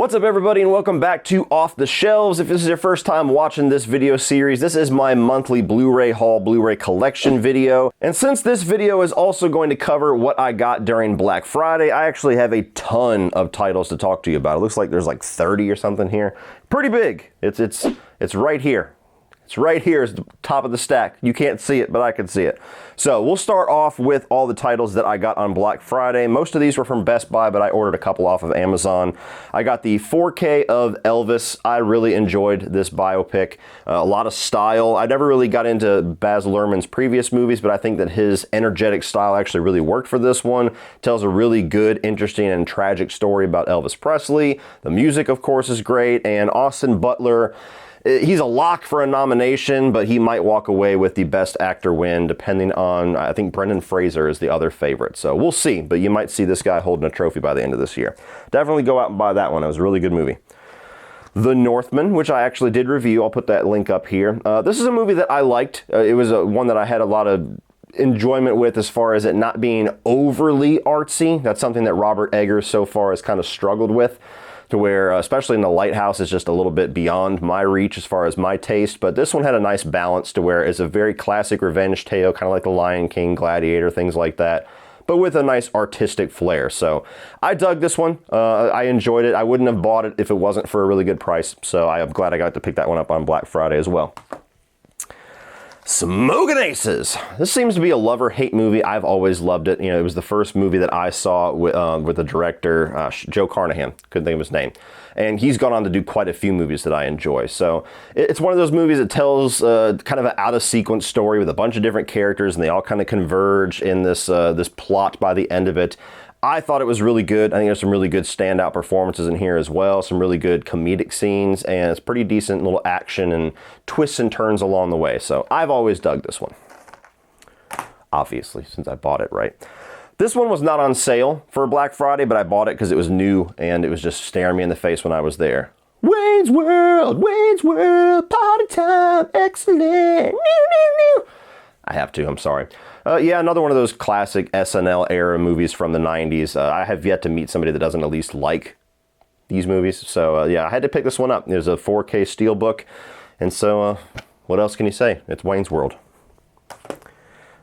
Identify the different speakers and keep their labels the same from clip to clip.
Speaker 1: What's up everybody and welcome back to Off the Shelves. If this is your first time watching this video series, this is my monthly Blu-ray haul, Blu-ray collection video. And since this video is also going to cover what I got during Black Friday, I actually have a ton of titles to talk to you about. It looks like there's like 30 or something here. Pretty big. It's right here. It's right here is the top of the stack. You can't see it, but I can see it. So we'll start off with all the titles that I got on Black Friday. Most of these were from Best Buy, but I ordered a couple off of Amazon. I got the 4K of Elvis. I really enjoyed this biopic. A lot of style. I never really got into Baz Luhrmann's previous movies, but I think that his energetic style actually really worked for this one. Tells a really good, interesting, and tragic story about Elvis Presley. The music, of course, is great, and Austin Butler, he's a lock for a nomination, but he might walk away with the Best Actor win, depending on, I think Brendan Fraser is the other favorite. So we'll see, but you might see this guy holding a trophy by the end of this year. Definitely go out and buy that one. It was a really good movie. The Northman, which I actually did review. I'll put that link up here. This is a movie that I liked. It was one that I had a lot of enjoyment with as far as it not being overly artsy. That's something that Robert Eggers so far has kind of struggled with, to where, especially in The Lighthouse, is just a little bit beyond my reach as far as my taste. But this one had a nice balance to where it's a very classic revenge tale, kind of like The Lion King, Gladiator, things like that, but with a nice artistic flair. So I dug this one. I enjoyed it. I wouldn't have bought it if it wasn't for a really good price. So I am glad I got to pick that one up on Black Friday as well. Smokin' Aces. This seems to be a love-or-hate movie. I've always loved it. You know, it was the first movie that I saw with the director, Joe Carnahan. Couldn't think of his name. And he's gone on to do quite a few movies that I enjoy. So it's one of those movies that tells kind of an out-of-sequence story with a bunch of different characters, and they all kind of converge in this plot by the end of it. I thought it was really good. I think there's some really good standout performances in here as well. Some really good comedic scenes, and it's pretty decent little action and twists and turns along the way. So I've always dug this one. Obviously, since I bought it, right? This one was not on sale for Black Friday, but I bought it because it was new and it was just staring me in the face when I was there. Wayne's World, party time, excellent. I have to, I'm sorry. Yeah, another one of those classic SNL era movies from the 90s. I have yet to meet somebody that doesn't at least like these movies. So yeah, I had to pick this one up. There's a 4K Steelbook. And so what else can you say? It's Wayne's World.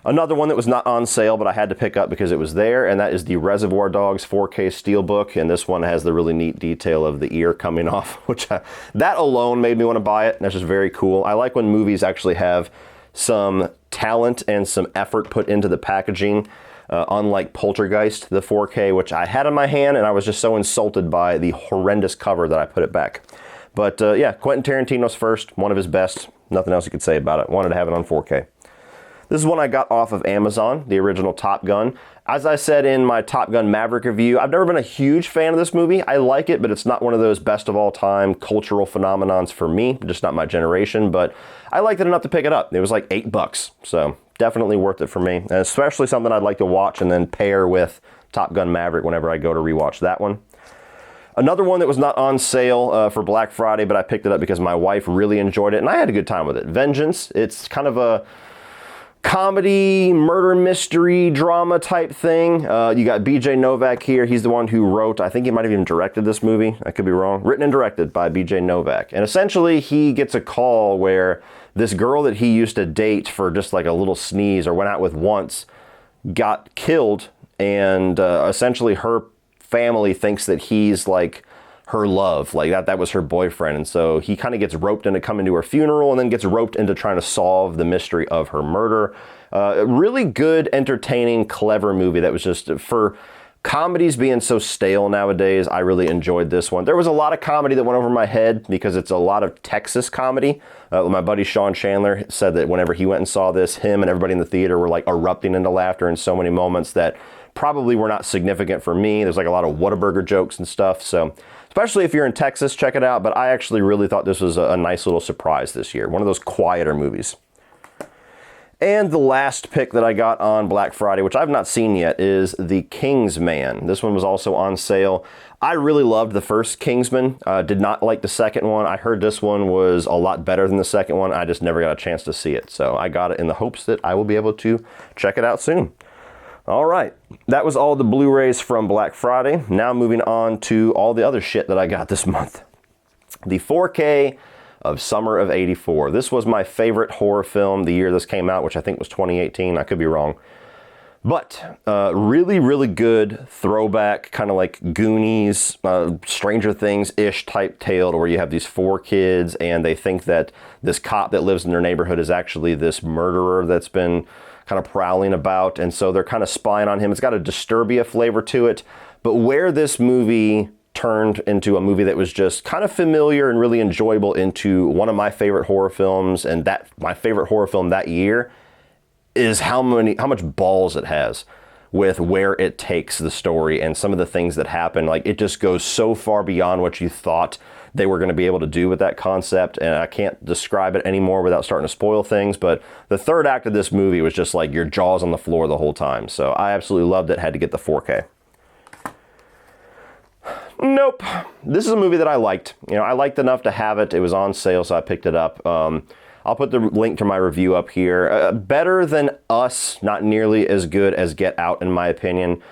Speaker 1: Another one that was not on sale, but I had to pick up because it was there, and that is the Reservoir Dogs 4K Steelbook. And this one has the really neat detail of the ear coming off, which that alone made me want to buy it. That's just very cool. I like when movies actually have some talent and some effort put into the packaging, unlike Poltergeist, the 4K, which I had in my hand, and I was just so insulted by the horrendous cover that I put it back. But yeah, Quentin Tarantino's first, one of his best. Nothing else you could say about it. Wanted to have it on 4K. This is one I got off of Amazon, the original Top Gun. As I said in my Top Gun Maverick review, I've never been a huge fan of this movie. I like it, but it's not one of those best of all time cultural phenomenons for me, just not my generation, but I liked it enough to pick it up. It was like $8, so definitely worth it for me, and especially something I'd like to watch and then pair with Top Gun Maverick whenever I go to rewatch that one. Another one that was not on sale for Black Friday, but I picked it up because my wife really enjoyed it, and I had a good time with it. Vengeance. It's kind of a comedy, murder, mystery, drama type thing. You got BJ Novak here. He's the one who wrote, I think he might have even directed this movie. I could be wrong. Written and directed by BJ Novak. And essentially he gets a call where this girl that he used to date for just like a little sneeze or went out with once got killed, and essentially her family thinks that he's like her love, like that was her boyfriend. And so he kind of gets roped into coming to her funeral and then gets roped into trying to solve the mystery of her murder. A really good, entertaining, clever movie that was just, for comedies being so stale nowadays, I really enjoyed this one. There was a lot of comedy that went over my head because it's a lot of Texas comedy. My buddy Sean Chandler said that whenever he went and saw this, him and everybody in the theater were like erupting into laughter in so many moments that probably were not significant for me. There's like a lot of Whataburger jokes and stuff. So especially if you're in Texas, check it out. But I actually really thought this was a nice little surprise this year. One of those quieter movies. And the last pick that I got on Black Friday, which I've not seen yet, is the Kingsman. This one was also on sale. I really loved the first Kingsman. Did not like the second one. I heard this one was a lot better than the second one. I just never got a chance to see it. So I got it in the hopes that I will be able to check it out soon. All right, that was all the Blu-rays from Black Friday. Now moving on to all the other shit that I got this month. The 4K of Summer of '84. This was my favorite horror film the year this came out, which I think was 2018. I could be wrong. But really, really good throwback, kind of like Goonies, Stranger Things-ish type tale, where you have these 4 kids and they think that this cop that lives in their neighborhood is actually this murderer that's been kind of prowling about, and so they're kind of spying on him. It's got a Disturbia flavor to it, but where this movie turned into a movie that was just kind of familiar and really enjoyable into one of my favorite horror films, and that my favorite horror film that year is how much balls it has with where it takes the story and some of the things that happen. Like, it just goes so far beyond what you thought they were going to be able to do with that concept, and I can't describe it anymore without starting to spoil things, but the third act of this movie was just like your jaws on the floor the whole time. So I absolutely loved it. Had to get the 4K. Nope. This is a movie that I liked. You know, I liked enough to have it. It was on sale, so I picked it up. I'll put the link to my review up here. Better than Us, not nearly as good as Get Out, in my opinion.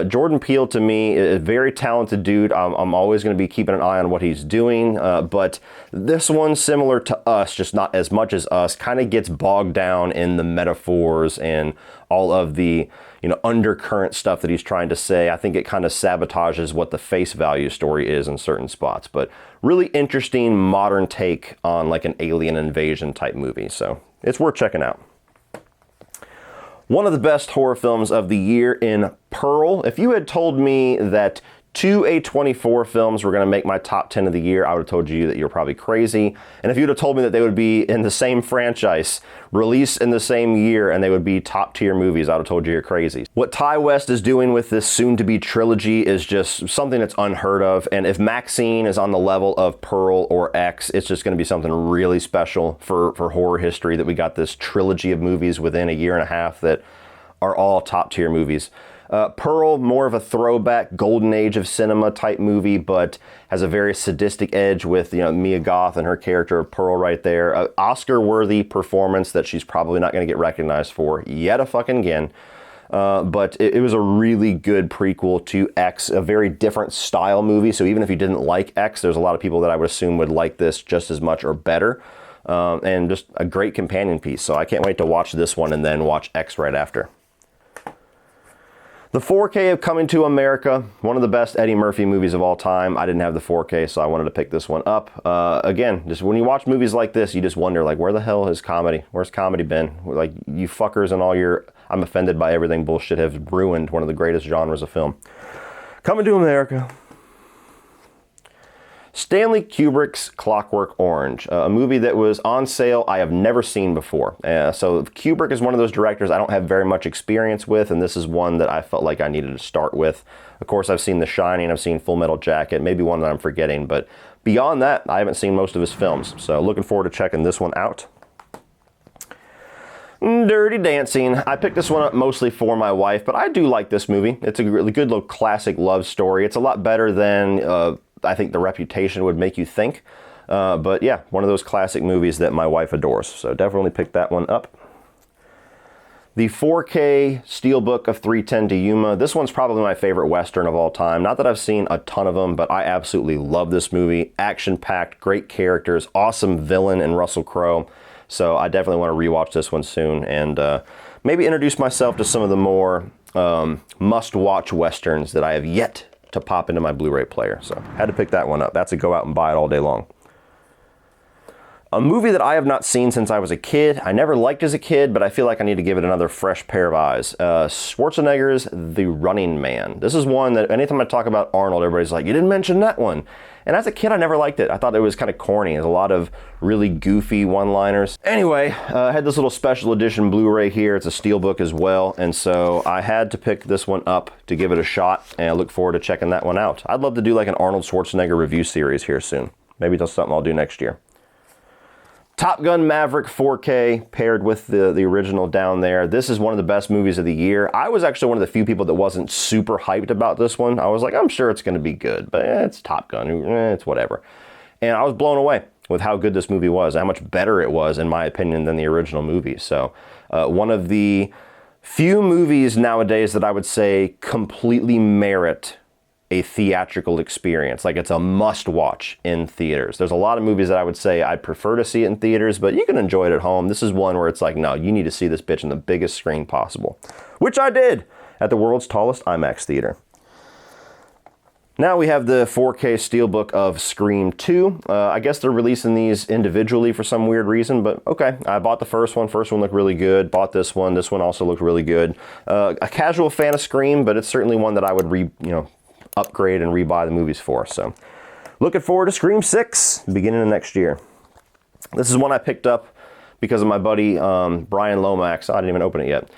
Speaker 1: Jordan Peele, to me, is a very talented dude. I'm always going to be keeping an eye on what he's doing, but this one, similar to Us, just not as much as Us, kind of gets bogged down in the metaphors and all of the, you know, undercurrent stuff that he's trying to say. I think it kind of sabotages what the face value story is in certain spots, but really interesting modern take on like an alien invasion type movie, so it's worth checking out. One of the best horror films of the year in Pearl. If you had told me that 2 A24 films were going to make my top 10 of the year, I would have told you that you're probably crazy. And if you'd have told me that they would be in the same franchise, released in the same year, and they would be top tier movies, I would have told you you're crazy. What Ty West is doing with this soon-to-be trilogy is just something that's unheard of. And if Maxine is on the level of Pearl or X, it's just going to be something really special for horror history, that we got this trilogy of movies within a year and a half that are all top tier movies. Pearl, more of a throwback golden age of cinema type movie, but has a very sadistic edge with, you know, Mia Goth and her character of Pearl right there. Oscar-worthy performance that she's probably not going to get recognized for yet again. But it was a really good prequel to X, a very different style movie. So even if you didn't like X, there's a lot of people that I would assume would like this just as much or better. And just a great companion piece. So I can't wait to watch this one and then watch X right after. The 4K of Coming to America, one of the best Eddie Murphy movies of all time. I didn't have the 4K, so I wanted to pick this one up. Again, just when you watch movies like this, you just wonder, like, where the hell is comedy? Where's comedy been? Like, you fuckers and all your I'm offended by everything bullshit have ruined one of the greatest genres of film. Coming to America. Stanley Kubrick's Clockwork Orange, a movie that was on sale I have never seen before. So Kubrick is one of those directors I don't have very much experience with, and this is one that I felt like I needed to start with. Of course, I've seen The Shining, I've seen Full Metal Jacket, maybe one that I'm forgetting, but beyond that, I haven't seen most of his films. So looking forward to checking this one out. Dirty Dancing. I picked this one up mostly for my wife, but I do like this movie. It's a really good little classic love story. It's a lot better than I think The Reputation would make you think. But yeah, one of those classic movies that my wife adores. So definitely pick that one up. The 4K Steelbook of 3:10 to Yuma. This one's probably my favorite Western of all time. Not that I've seen a ton of them, but I absolutely love this movie. Action-packed, great characters, awesome villain in Russell Crowe. So I definitely want to rewatch this one soon and maybe introduce myself to some of the more must-watch Westerns that I have yet to pop into my Blu-ray player. So had to pick that one up. That's a go out and buy it all day long. A movie that I have not seen since I was a kid. I never liked as a kid, but I feel like I need to give it another fresh pair of eyes. Schwarzenegger's The Running Man. This is one that anytime I talk about Arnold, everybody's like, you didn't mention that one. And as a kid, I never liked it. I thought it was kind of corny. There's a lot of really goofy one-liners. Anyway, I had this little special edition Blu-ray here. It's a Steelbook as well. And so I had to pick this one up to give it a shot. And I look forward to checking that one out. I'd love to do like an Arnold Schwarzenegger review series here soon. Maybe that's something I'll do next year. Top Gun Maverick 4K paired with the original down there. This is one of the best movies of the year. I was actually one of the few people that wasn't super hyped about this one. I was like, I'm sure it's going to be good, but it's Top Gun. It's whatever. And I was blown away with how good this movie was, how much better it was, in my opinion, than the original movie. So one of the few movies nowadays that I would say completely merit a theatrical experience. Like, it's a must watch in theaters. There's a lot of movies that I would say I'd prefer to see it in theaters, but you can enjoy it at home. This is one where it's like, no, you need to see this bitch in the biggest screen possible, which I did at the world's tallest IMAX theater. Now we have the 4K Steelbook of Scream 2. I guess they're releasing these individually for some weird reason, but okay. I bought the first one. First one looked really good. Bought this one. This one also looked really good. A casual fan of Scream, but it's certainly one that I would upgrade and rebuy the movies for. So looking forward to Scream 6 beginning of next year. This is one I picked up because of my buddy Brian Lomax. I didn't even open it yet.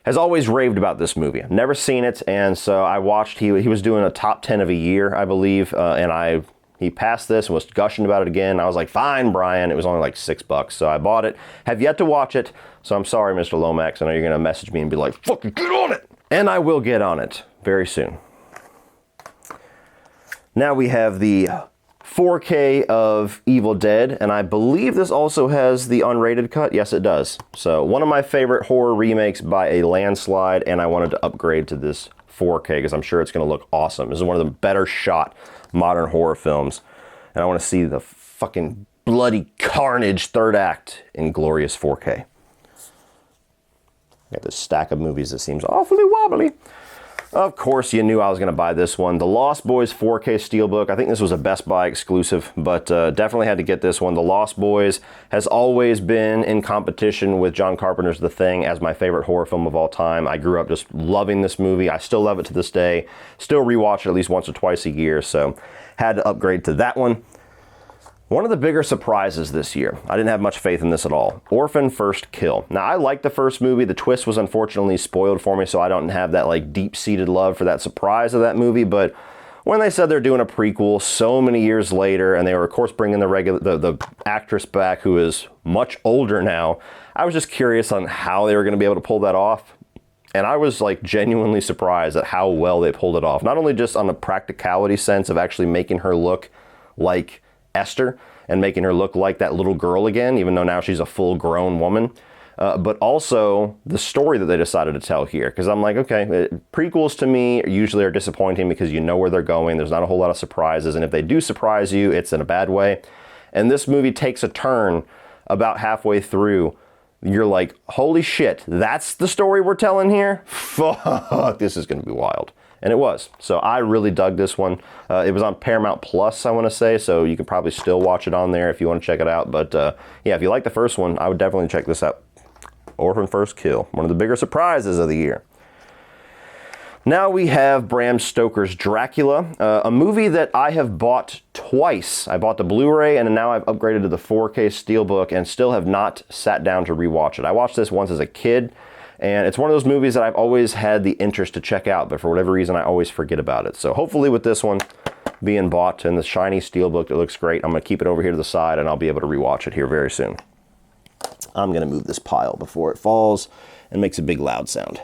Speaker 1: Has always raved about this movie. I've never seen it, and so I watched, he was doing a top 10 of a year, I believe, and he passed this and was gushing about it again. I was like, fine, Brian. It was only like $6, so I bought it. Have yet to watch it, so I'm sorry, Mr. Lomax. I know you're going to message me and be like, fucking get on it! And I will get on it very soon. Now we have the 4K of Evil Dead, and I believe this also has the unrated cut. Yes, it does. So one of my favorite horror remakes by a landslide, and I wanted to upgrade to this 4K because I'm sure it's going to look awesome. This is one of the better shot modern horror films, and I want to see the fucking bloody carnage third act in glorious 4K. Got this stack of movies that seems awfully wobbly. Of course, you knew I was going to buy this one. The Lost Boys 4K Steelbook. I think this was a Best Buy exclusive, but definitely had to get this one. The Lost Boys has always been in competition with John Carpenter's The Thing as my favorite horror film of all time. I grew up just loving this movie. I still love it to this day. Still rewatch it at least once or twice a year, so had to upgrade to that one. One of the bigger surprises this year, I didn't have much faith in this at all, Orphan First Kill. Now, I liked the first movie. The twist was unfortunately spoiled for me, so I don't have that like deep-seated love for that surprise of that movie, but when they said they're doing a prequel so many years later, and they were of course bringing the actress back who is much older now, I was just curious on how they were going to be able to pull that off. And I was like genuinely surprised at how well they pulled it off. Not only just on a practicality sense of actually making her look like Esther and making her look like that little girl again, even though now she's a full-grown woman, but also the story that they decided to tell here. Because I'm like, okay, prequels to me usually are disappointing because you know where they're going. There's not a whole lot of surprises, and if they do surprise you, it's in a bad way. And this movie takes a turn about halfway through. You're like, holy shit, that's the story we're telling here? Fuck, this is going to be wild. And it was. So I really dug this one. It was on Paramount Plus, I want to say, so you can probably still watch it on there if you want to check it out. But yeah, if you like the first one, I would definitely check this out. Orphan First Kill, one of the bigger surprises of the year. Now we have Bram Stoker's Dracula, a movie that I have bought twice. I bought the Blu-ray, and now I've upgraded to the 4K Steelbook and still have not sat down to rewatch it. I watched this once as a kid, and it's one of those movies that I've always had the interest to check out, but for whatever reason, I always forget about it. So hopefully with this one being bought and the shiny Steelbook that looks great, I'm going to keep it over here to the side, and I'll be able to rewatch it here very soon. I'm going to move this pile before it falls and makes a big loud sound.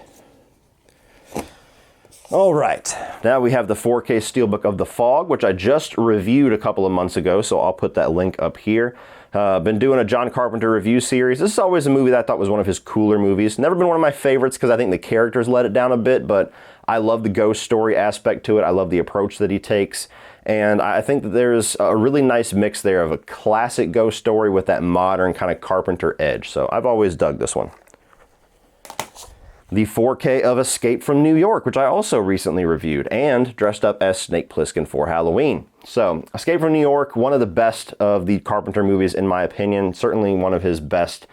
Speaker 1: All right, now we have the 4K Steelbook of The Fog, which I just reviewed a couple of months ago, so I'll put that link up here. Been doing a John Carpenter review series. This is always a movie that I thought was one of his cooler movies. Never been one of my favorites because I think the characters let it down a bit, but I love the ghost story aspect to it. I love the approach that he takes. And I think that there's a really nice mix there of a classic ghost story with that modern kind of Carpenter edge. So I've always dug this one. The 4K of Escape from New York, which I also recently reviewed and dressed up as Snake Plissken for Halloween. So, Escape from New York, one of the best of the Carpenter movies in my opinion. Certainly one of his best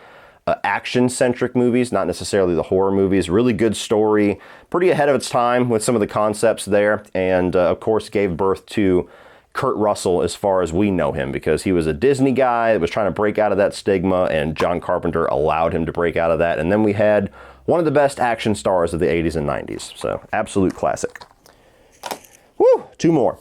Speaker 1: action-centric movies, not necessarily the horror movies. Really good story, pretty ahead of its time with some of the concepts there, and of course gave birth to Kurt Russell as far as we know him, because he was a Disney guy that was trying to break out of that stigma, and John Carpenter allowed him to break out of that. And then we had one of the best action stars of the 80s and 90s. So, absolute classic. Woo! Two more.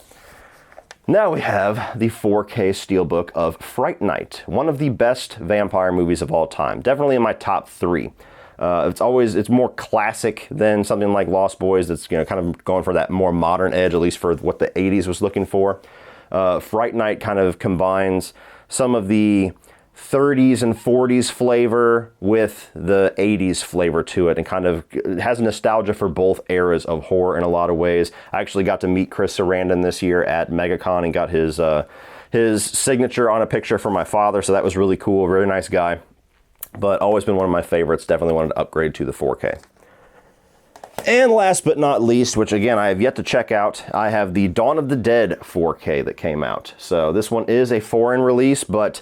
Speaker 1: Now we have the 4K Steelbook of Fright Night, one of the best vampire movies of all time. Definitely in my top 3. It's more classic than something like Lost Boys that's kind of going for that more modern edge, at least for what the 80s was looking for. Fright Night kind of combines some of the 30s and 40s flavor with the 80s flavor to it, and kind of has nostalgia for both eras of horror in a lot of ways. I actually got to meet Chris Sarandon this year at MegaCon and got his signature on a picture for my father, so that was really cool. Really nice guy, but always been one of my favorites. Definitely wanted to upgrade to the 4K. And last but not least, which again I have yet to check out, I have the Dawn of the Dead 4K that came out. So this one is a foreign release, but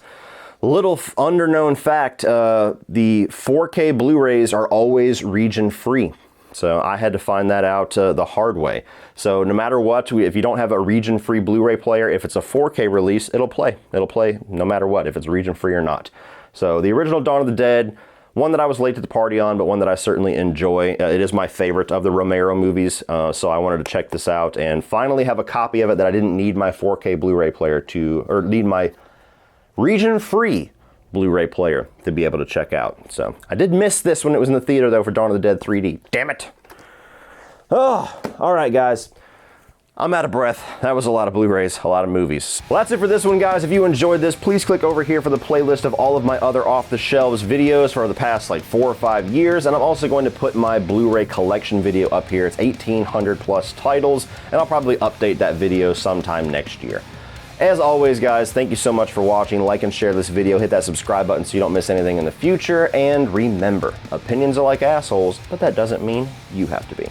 Speaker 1: little under-known fact, the 4K Blu-rays are always region-free. So I had to find that out the hard way. So no matter what, if you don't have a region-free Blu-ray player, if it's a 4K release, it'll play. It'll play no matter what, if it's region-free or not. So the original Dawn of the Dead, one that I was late to the party on, but one that I certainly enjoy. It is my favorite of the Romero movies, so I wanted to check this out and finally have a copy of it that I didn't need my 4K Blu-ray player to, or need my region-free Blu-ray player to be able to check out. So I did miss this when it was in the theater though for Dawn of the Dead 3D. Damn it. Oh, all right guys. I'm out of breath. That was a lot of Blu-rays, a lot of movies. Well, that's it for this one, guys. If you enjoyed this, please click over here for the playlist of all of my other off-the-shelves videos for the past like 4 or 5 years. And I'm also going to put my Blu-ray collection video up here. It's 1,800 plus titles, and I'll probably update that video sometime next year. As always, guys, thank you so much for watching. Like and share this video. Hit that subscribe button so you don't miss anything in the future. And remember, opinions are like assholes, but that doesn't mean you have to be.